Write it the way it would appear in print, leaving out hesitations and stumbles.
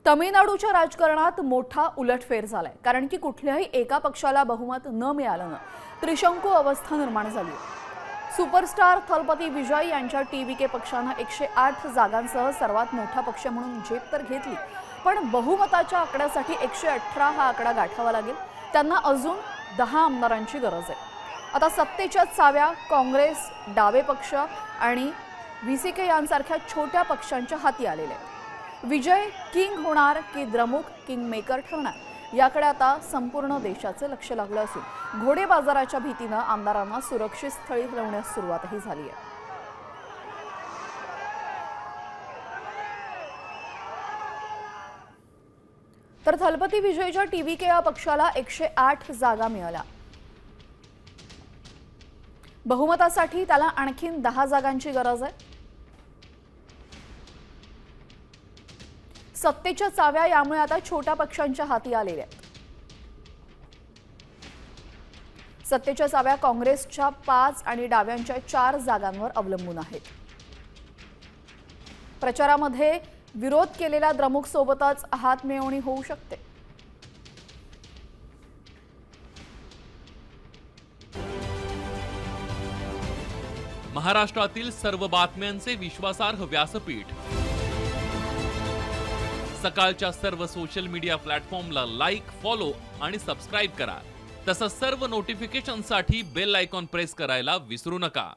तमिळनाडूच्या राजकारणात मोठा उलटफेर झालाय, कारण की कुठल्याही एका पक्षाला बहुमत न मिळाल्यानं त्रिशंकू अवस्था निर्माण झाली. सुपरस्टार थलपती विजय यांच्या टीव्हीके पक्षानं 108 जागांसह सर्वात मोठा पक्ष म्हणून झेप तर घेतली, पण बहुमताच्या आकड्यासाठी 118 हा आकडा गाठावा लागेल. त्यांना अजून 10 आमदारांची गरज आहे. आता सत्तेच्या चाव्या काँग्रेस, डावे पक्ष आणि व्हीसीके यांसारख्या छोट्या पक्षांच्या हाती आलेले आहेत. विजय किंग होणार की द्रमुक किंग मेकर ठरणार याकडे आता संपूर्ण देशाचे लक्ष लागलं असून घोडे बाजाराच्या भीतीनं आमदारांना सुरक्षित स्थळी हलवण्यास सुरुवातही झाली आहे. तर थलपती विजयच्या टीव्हीके या पक्षाला 108 जागा मिळाल्या. बहुमतासाठी त्याला आणखीन 10 जागांची गरज आहे. सत्तेच्या चाव्या यामुळे आता छोट्या पक्षांच्या हाती आलेल्या आहेत. सत्तेच्या चाव्या काँग्रेसच्या 5 आणि डाव्यांच्या 4 जागांवर अवलंबून आहेत. प्रचारामध्ये विरोध केलेल्या द्रमुक सोबतच हातमिळवणी होऊ शकते. महाराष्ट्रातील सर्व बातम्यांचे विश्वासार्ह व्यासपीठ सकाळच्या सर्व सोशल मीडिया प्लॅटफॉर्मला लाईक, फॉलो आणि सबस्क्राईब करा. तसंच सर्व नोटिफिकेशनसाठी बेल आयकॉन प्रेस करायला विसरू नका.